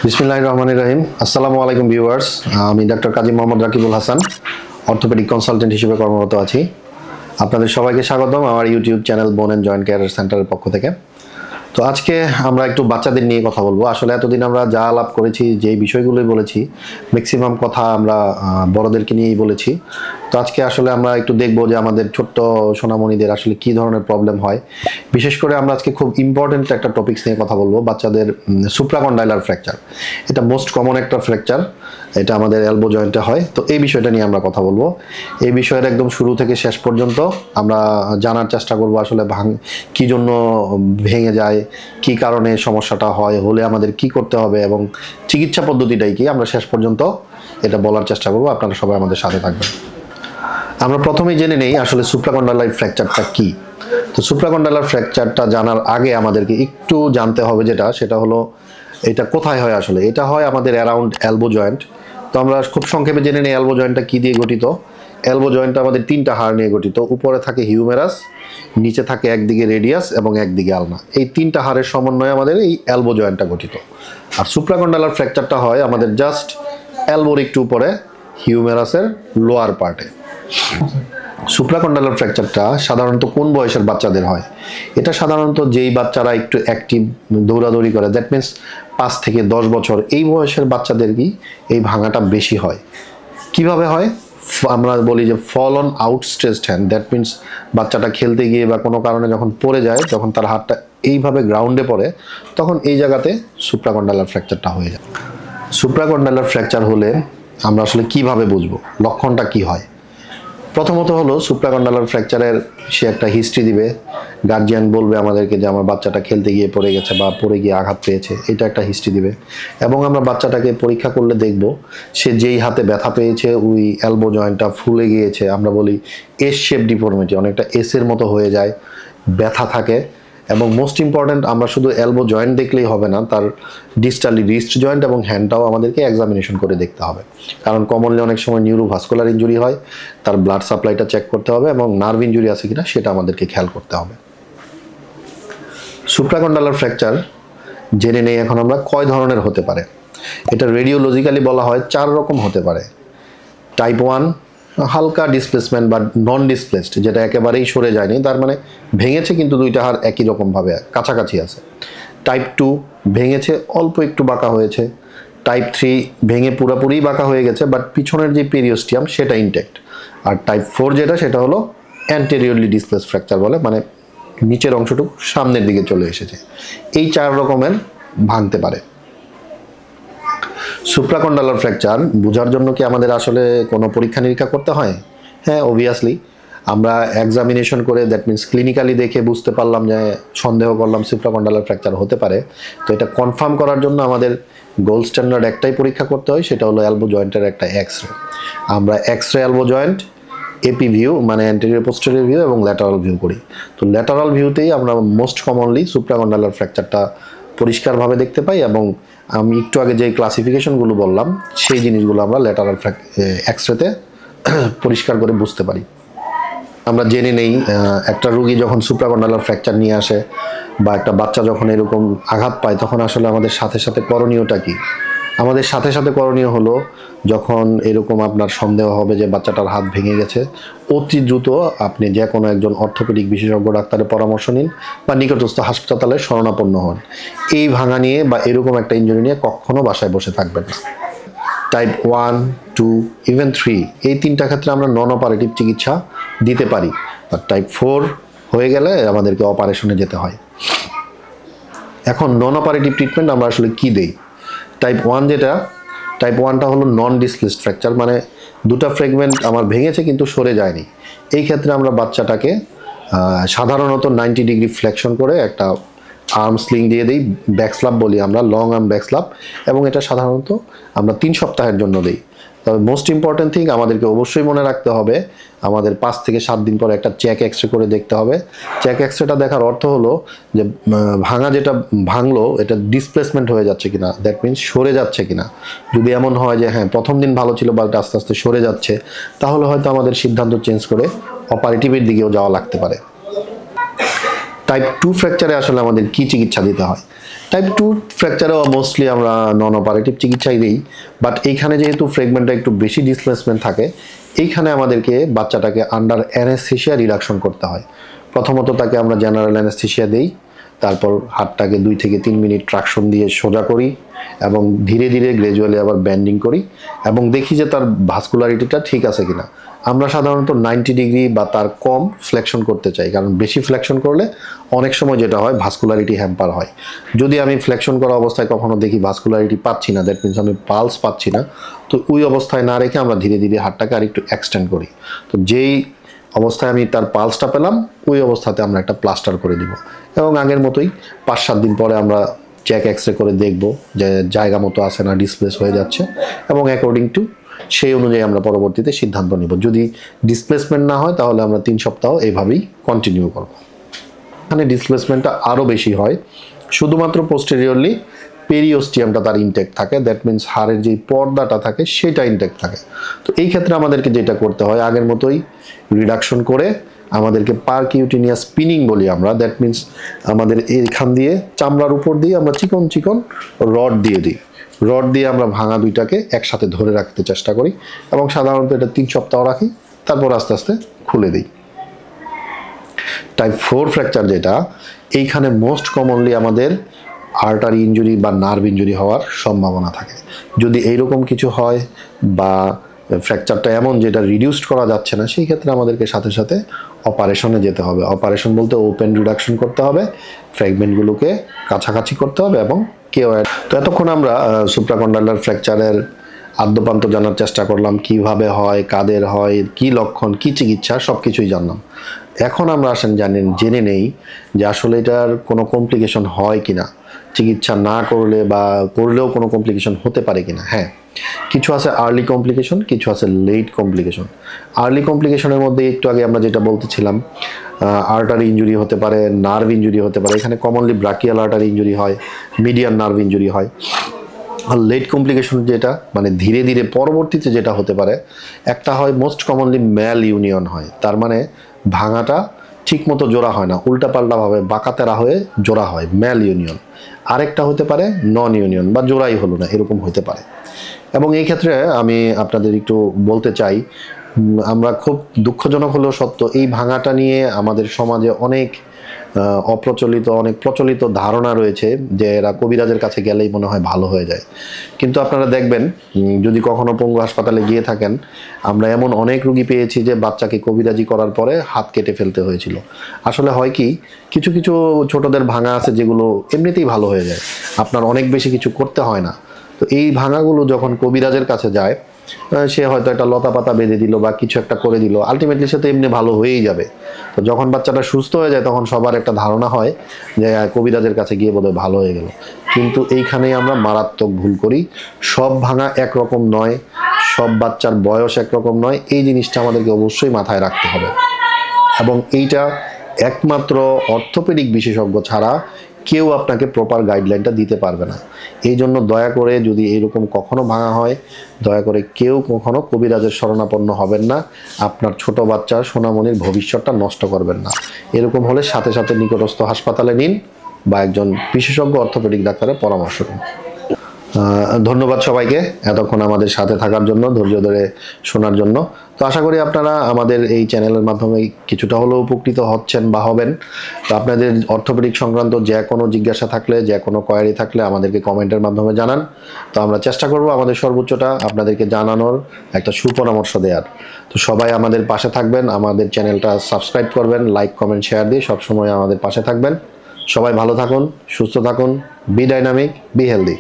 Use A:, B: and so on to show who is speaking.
A: বিসমিল্লাহির রহমানির রহিম। আসসালামু আলাইকুম ভিউয়ার্স। আমি doctor Kazi Mohammad Rakibul Hasan, orthopaedic consultant হিসেবে কর্মরত আছি। আপনাদের সবাইকে স্বাগতম আমার ইউটিউব চ্যানেল বোন অ্যান্ড জয়েন্ট কেয়ার সেন্টারের পক্ষ থেকে। তো আজকে আমরা একটু বাচ্চাদের নিয়ে কথা বলবো। আসলে এতদিন আমরা যা আলাপ করেছি, যে বিষয়গুলোই বলেছি, ম্যাক্সিমাম কথা আমরা বড়দেরকে নিয়েই বলেছি। তো আজকে আসলে আমরা একটু দেখবো যে আমাদের ছোট্ট সোনামণিদের আসলে কি ধরনের প্রবলেম হয়। বিশেষ করে আমরা আজকে খুব ইম্পর্টেন্ট একটা টপিকস নিয়ে কথা বলবো, বাচ্চাদের সুপ্রাকন্ডাইলার ফ্র্যাকচার। এটা মোস্ট কমন একটা ফ্র্যাকচার, এটা আমাদের এলবো জয়েন্টে হয়। তো এই বিষয়টা নিয়ে আমরা কথা বলবো। এই বিষয়ের একদম শুরু থেকে শেষ পর্যন্ত আমরা জানার চেষ্টা করবো আসলে কি জন্য ভেঙে যায়, কি কারণে সমস্যাটা হয়, হলে আমাদের কি করতে হবে এবং চিকিৎসা পদ্ধতিটাই কি, আমরা শেষ পর্যন্ত এটা বলার চেষ্টা করবো। আপনারা সবাই আমাদের সাথে থাকবেন। আমরা প্রথমেই জেনে নেই আসলে সুপ্রাকন্ডাইলার ফ্র্যাকচারটা কি। তো সুপ্রাকন্ডাইলার ফ্র্যাকচারটা জানার আগে আমাদেরকে একটু জানতে হবে সেটা হলো এটা কোথায় হয়। আসলে এটা হয় আমাদের অ্যারাউন্ড এলবো জয়েন্ট। তো আমরা খুব সংক্ষেপে জেনে নিই এলবো জয়েন্টটা কি দিয়ে গঠিত। এলবো জয়েন্টটা আমাদের তিনটা হাড় নিয়ে গঠিত। উপরে থাকে হিউমেরাস, নিচে থাকে একদিকে রেডিয়াস এবং একদিকে আলনা। এই তিনটা হাড়ের সমন্বয়ে আমাদের এই এলবো জয়েন্টটা গঠিত। আর সুপ্রাকন্ডাইলার ফ্র্যাকচারটা হয় আমাদের জাস্ট এলবোর একটু উপরে, হিউমেরাসের লোয়ার পার্টে। সুপ্রাকন্ডাইলার ফ্র্যাকচারটা সাধারণত কোন বয়সের বাচ্চাদের হয়? এটা সাধারণত যেই বাচ্চারা একটু অ্যাক্টিভ, দৌড়াদৌড়ি করে, দ্যাট মিনস 5 থেকে 10 বছর, এই বয়সের বাচ্চাদেরই এই ভাঙাটা বেশি হয়। কিভাবে হয়? আমরা বলি যে fall on outstretched hand, that means বাচ্চাটা খেলতে গিয়ে বা কোনো কারণে যখন পড়ে যায়, যখন তার হাতটা এইভাবে গ্রাউন্ডে পড়ে, তখন এই জায়গাতে সুপ্রাকন্ডাইলার ফ্র্যাকচারটা হয়ে যায়। সুপ্রাকন্ডাইলার ফ্র্যাকচার হলে আমরা আসলে কিভাবে বুঝবো, লক্ষণটা কি হয়? প্রথমত হলো সুপ্রাকন্ডাইলার ফ্র্যাকচারের সে একটা হিস্ট্রি দিবে। গার্জিয়ান বলবে আমাদেরকে যে আমার বাচ্চাটা খেলতে গিয়ে পড়ে গেছে বা পড়ে গিয়ে আঘাত পেয়েছে, এটা একটা হিস্ট্রি দিবে। এবং আমরা বাচ্চাটাকে পরীক্ষা করলে দেখব সে যেই হাতে ব্যথা পেয়েছে ওই এলবো জয়েন্টটা ফুলে গিয়েছে। আমরা বলি এস শেপ ডিফর্মিটি, অনেকটা এসের মতো হয়ে যায়, ব্যথা থাকে। এবং মোস্ট ইম্পর্ট্যান্ট, আমরা শুধু এলবো জয়েন্ট দেখলেই হবে না, তার ডিস্টালি রিস্ট জয়েন্ট এবং হ্যান্ডটাও আমাদেরকে এক্সামিনেশন করে দেখতে হবে। কারণ কমনলি অনেক সময় নিউরোভাস্কুলার ইনজুরি হয়, তার ব্লাড সাপ্লাইটা চেক করতে হবে এবং নার্ভ ইনজুরি আছে কিনা সেটা আমাদেরকে খেয়াল করতে হবে। সুপ্রাকন্ডাইলার ফ্র্যাকচার জেনে নেই এখন আমরা কয় ধরনের হতে পারে। এটা রেডিওলজিক্যালি বলা হয় 4 রকম হতে পারে। টাইপ 1 হালকা ডিসপ্লেসমেন্ট বা নন ডিসপ্লেসড, যেটা একেবারেই সরে যায়নি, তার মানে ভেঙেছে কিন্তু দুইটা হাড় একই রকমভাবে কাছাকাছি আছে। টাইপ 2 ভেঙেছে, অল্প একটু বাঁকা হয়েছে। টাইপ 3 ভেঙে পুরোপুরি বাঁকা হয়ে গেছে, বাট পিছনের যে পেরিওস্টিয়াম সেটা ইনট্যাক্ট। আর টাইপ 4 সেটা হলো অ্যান্টেরিয়রলি ডিসপ্লেস ফ্র্যাকচার বলে, মানে নিচের অংশটুকু সামনের দিকে চলে এসেছে। এই 4 রকমের ভাঙতে পারে। সুপ্রাকন্ডাইলার ফ্র্যাকচার বোঝার জন্য কি আমাদের আসলে কোনো পরীক্ষা নিরীক্ষা করতে হয়? হ্যাঁ, অবভিয়াসলি। আমরা এক্সামিনেশন করে, দ্যাট মিনস ক্লিনিক্যালি দেখে বুঝতে পারলাম যে, সন্দেহ করলাম সুপ্রাকন্ডাইলার ফ্র্যাকচার হতে পারে। তো এটা কনফার্ম করার জন্য আমাদের গোল্ড স্ট্যান্ডার্ড একটাই পরীক্ষা করতে হয়, সেটা হলো এলবো জয়েন্টের একটা এক্সরে। আমরা X-ray elbow joint, AP view মানে অ্যান্টেরিয়র পোস্টেরিয়র ভিউ এবং ল্যাটারাল ভিউ করি। তো ল্যাটারাল ভিউতেই আমরা মোস্ট কমনলি সুপ্রাকন্ডাইলার ফ্র্যাকচারটা পরিষ্কারভাবে দেখতে পাই। এবং আমি একটু আগে যে ক্লাসিফিকেশনগুলো বললাম, সেই জিনিসগুলো আমরা ল্যাটারাল এক্সরেতে পরিষ্কার করে বুঝতে পারি। আমরা জেনে নেই একটা রোগী যখন সুপ্রাকন্ডাইলার ফ্র্যাকচার নিয়ে আসে বা একটা বাচ্চা যখন এরকম আঘাত পায়, তখন আসলে আমাদের সাথে সাথে করণীয়টা কি? আমাদের সাথে সাথে করণীয় হলো, যখন এরকম আপনার সন্দেহ হবে যে বাচ্চাটার হাত ভেঙে গেছে, অতি দ্রুত আপনি যে কোনো একজন অর্থোপেডিক বিশেষজ্ঞ ডাক্তারের পরামর্শ নিন বা নিকটস্থ হাসপাতালে শরণাপন্ন হন। এই ভাঙা নিয়ে বা এরকম একটা ইনজুরি নিয়ে কখনো বাসায় বসে থাকবেন না। টাইপ 1, 2, ইভেন 3, এই 3টা ক্ষেত্রে আমরা নন অপারেটিভ চিকিৎসা দিতে পারি। আর টাইপ 4 হয়ে গেলে আমাদেরকে অপারেশনে যেতে হয়। এখন নন অপারেটিভ ট্রিটমেন্ট আমরা আসলে কি দেই? টাইপ 1 টাইপ 1টা হলো নন ডিসপ্লেসড ফ্র্যাকচার, মানে দুটা ফ্র্যাগমেন্ট আমার ভেঙেছে কিন্তু সরে যায়নি। এই ক্ষেত্রে আমরা বাচ্চাটাকে সাধারণত 90 ডিগ্রি ফ্লেকশন করে একটা আর্ম স্লিং দিয়ে দিই, ব্যাকস্লাপ বলি আমরা, লং আর্ম ব্যাকস্লাপ। এবং এটা সাধারণত আমরা 3 সপ্তাহের জন্য দিই। তবে মোস্ট ইম্পর্টেন্ট থিং আমাদেরকে অবশ্যই মনে রাখতে হবে, আমাদের 5 থেকে 7 দিন পরে একটা চেক এক্সরে করে দেখতে হবে। চেক এক্সরেটা দেখার অর্থ হলো যে ভাঙা যেটা ভাঙলো এটা ডিসপ্লেসমেন্ট হয়ে যাচ্ছে কিনা, দ্যাট মিনস সরে যাচ্ছে কিনা। যদি এমন হয় যে হ্যাঁ প্রথম দিন ভালো ছিল বাট আস্তে আস্তে সরে যাচ্ছে, তাহলে হয়তো আমাদের সিদ্ধান্ত চেঞ্জ করে অপারেটিভের দিকেও যাওয়া লাগতে পারে। টাইপ 2 ফ্র্যাকচারে আসলে আমাদের কি চিকিৎসা দিতে হয়? টাইপ 2 ফ্র্যাকচারেও মোস্টলি আমরা নন অপারেটিভ চিকিৎসাই দিই, বাট এইখানে যেহেতু ফ্র্যাগমেন্টটা একটু বেশি ডিসপ্লেসমেন্ট থাকে, এইখানে আমাদেরকে বাচ্চাটাকে আন্ডার অ্যানেস্থেশিয়া রিডাকশন করতে হয়। প্রথমত তাকে আমরা জেনারেল অ্যানেস্থেশিয়া দিই, তারপর হাতটাকে 2 থেকে 3 মিনিট ট্রাকশন দিয়ে সোজা করি এবং ধীরে ধীরে গ্র্যাজুয়ালি আবার ব্যান্ডিং করি এবং দেখি যে তার ভাস্কুলারিটিটা ঠিক আছে কিনা। আমরা সাধারণত 90 ডিগ্রি বা তার কম ফ্লেকশন করতে চাই, কারণ বেশি ফ্লেকশন করলে অনেক সময় যেটা হয় ভাস্কুলারিটি হ্যাম্পার হয়। যদি আমি ফ্লেকশন করা অবস্থায় কখনো দেখি ভাস্কুলারিটি পাচ্ছি না, দ্যাট মিনস আমি পালস পাচ্ছি না, তো ওই অবস্থায় না রেখে আমরা ধীরে ধীরে হাতটাকে আরেকটু এক্সটেন্ড করি। তো যেই অবস্থায় আমি তার পালসটা পেলাম ওই অবস্থাতে আমরা একটা প্লাস্টার করে দিব এবং আগের মতোই 5-7 দিন পরে আমরা চেক এক্সরে করে দেখব যে জায়গা মতো আছে না, ডিসপ্লেস হয়ে যাচ্ছে, এবং অ্যাকর্ডিং টু সেই অনুযায়ী আমরা পরবর্তীতে সিদ্ধান্ত নিব। যদি ডিসপ্লেসমেন্ট না হয় তাহলে আমরা 3 সপ্তাহ এইভাবেই কন্টিনিউ করব। এখানে ডিসপ্লেসমেন্টটা আরও বেশি হয় শুধুমাত্র পোস্টেরিয়রলি পেরিওস্টিয়ামটা তার ইনটেক্ট থাকে, দ্যাট মিনস হাড়ের যে পর্দাটা থাকে সেটা ইনটেক্ট থাকে। তো এই ক্ষেত্রে আমাদেরকে যেটা করতে হয় আগের মতোই রিডাকশন করে আমাদেরকে পারকিউটিনিয়াস স্পিনিং বলি আমরা, দ্যাট মিনস আমাদের এইখান দিয়ে চামড়ার উপর দিয়ে আমরা চিকন চিকন রড দিয়ে দিই। রড দিয়ে আমরা ভাঙা দুইটাকে একসাথে ধরে রাখতে চেষ্টা করি এবং সাধারণত এটা 3 সপ্তাহ রাখি, তারপর আস্তে আস্তে খুলে দিই। টাইপ 4 ফ্র্যাকচার যেটা, এইখানে মোস্ট কমনলি আমাদের আর্টারি ইনজুরি বা নার্ভ ইনজুরি হওয়ার সম্ভাবনা থাকে। যদি এইরকম কিছু হয় বা ফ্র্যাকচারটা এমন যেটা রিডিউসড করা যাচ্ছে না, সেই ক্ষেত্রে আমাদেরকে সাথে সাথে অপারেশনে যেতে হবে। অপারেশন বলতে ওপেন রিডাকশন করতে হবে, ফ্র্যাগমেন্টগুলোকে কাছাকাছি করতে হবে এবং তো এতক্ষণ আমরা সুপ্রাকন্ডালার ফ্র্যাকচারের আদ্যপান্ত জানার চেষ্টা করলাম, কিভাবে হয়, কাদের হয়, কি লক্ষণ, কি চিকিৎসা, সব কিছুই জানলাম। এখন আমরা জেনে নেই যে আসলে এটার কোনো কমপ্লিকেশন হয় কিনা, চিকিৎসা না করলে বা করলেও কোনো কমপ্লিকেশন হতে পারে কিনা। হ্যাঁ, কিছু আছে আর্লি কমপ্লিকেশন, কিছু আছে লেট কমপ্লিকেশন। আর্লি কমপ্লিকেশনের মধ্যে একটু আগে আমরা যেটা বলতেছিলাম, আর্টারি ইনজুরি হতে পারে, নার্ভ ইনজুরি হতে পারে। এখানে কমনলি ব্রাকিয়াল আর্টারি ইনজুরি হয়, মিডিয়ান নার্ভ ইনজুরি হয়। আর লেট কমপ্লিকেশন যেটা মানে ধীরে ধীরে পরবর্তীতে যেটা হতে পারে, একটা হয় মোস্ট কমনলি ম্যাল ইউনিয়ন হয়, তার মানে ভাঙাটা ঠিকমতো জোড়া হয় না, উল্টাপাল্টাভাবে বাঁকাতেরা হয়ে জোড়া হয়, ম্যাল ইউনিয়ন। আরেকটা হতে পারে নন ইউনিয়ন বা জোড়াই হলো না, এরকম হতে পারে। এবং এই ক্ষেত্রে আমি আপনাদের একটু বলতে চাই, আমরা খুব দুঃখজনক হলেও সত্য, এই ভাঙাটা নিয়ে আমাদের সমাজে অনেক অনেক প্রচলিত ধারণা রয়েছে যে এরা কবিরাজের কাছে গেলেই মনে হয় ভালো হয়ে যায়। কিন্তু আপনারা দেখবেন, যদি কখনো পঙ্গু হাসপাতালে গিয়ে থাকেন, আমরা এমন অনেক রুগী পেয়েছি যে বাচ্চাকে কবিরাজি করার পরে হাত কেটে ফেলতে হয়েছিল। আসলে হয় কি, কিছু কিছু ছোটদের ভাঙা আছে যেগুলো এমনিতেই ভালো হয়ে যায়, আপনার অনেক বেশি কিছু করতে হয় না। তো এই ভাঙাগুলো যখন কবিরাজের কাছে যায়, সে হয়তো একটা লতা পাতা বেঁধে দিল বা কিছু একটা করে দিল, আলটিমেটলি সে তো এমনি ভালো হয়েই যাবে। তো যখন বাচ্চাটা সুস্থ হয়ে যায় তখন সবার একটা ধারণা হয় যে কবিরাজের কাছে গিয়ে বোধহয় ভালো হয়ে গেল। কিন্তু এইখানেই আমরা মারাত্মক ভুল করি। সব ভাঙা একরকম নয়, সব বাচ্চার বয়স একরকম নয়, এই জিনিসটা আমাদেরকে অবশ্যই মাথায় রাখতে হবে। এবং এইটা একমাত্র অর্থোপেডিক বিশেষজ্ঞ ছাড়া কেউ আপনাকে প্রপার গাইডলাইনটা দিতে পারবে না। এই জন্য দয়া করে যদি এরকম কখনো ভাঙা হয়, দয়া করে কেউ কখনো কবিরাজের শরণাপন্ন হবেন না। আপনার ছোট বাচ্চার সোনামণির ভবিষ্যৎটা নষ্ট করবেন না। এরকম হলে সাথে সাথে নিকটস্থ হাসপাতালে নিন বা একজন বিশেষজ্ঞ অর্থোপেডিক ডাক্তারের পরামর্শ নিন। ধন্যবাদ সবাইকে এতক্ষণ আমাদের সাথে থাকার জন্য, ধৈর্য ধরে শোনার জন্য। তো আশা করি আপনারা আমাদের এই চ্যানেলের মাধ্যমে কিছুটা হলেও উপকৃত হচ্ছেন বা হবেন। তো আপনাদের অর্থোপেডিক সংক্রান্ত যে কোনো জিজ্ঞাসা থাকলে, যে কোনো কোয়ারি থাকলে আমাদেরকে কমেন্টের মাধ্যমে জানান। তো আমরা চেষ্টা করব আমাদের সর্বোচ্চটা আপনাদেরকে জানানোর, একটা সুপরামর্শ দেওয়ার। তো সবাই আমাদের পাশে থাকবেন, আমাদের চ্যানেলটা সাবস্ক্রাইব করবেন, লাইক কমেন্ট শেয়ার দিয়ে সবসময় আমাদের পাশে থাকবেন। সবাই ভালো থাকুন, সুস্থ থাকুন, বি ডাইনামিক, বি হেলদি।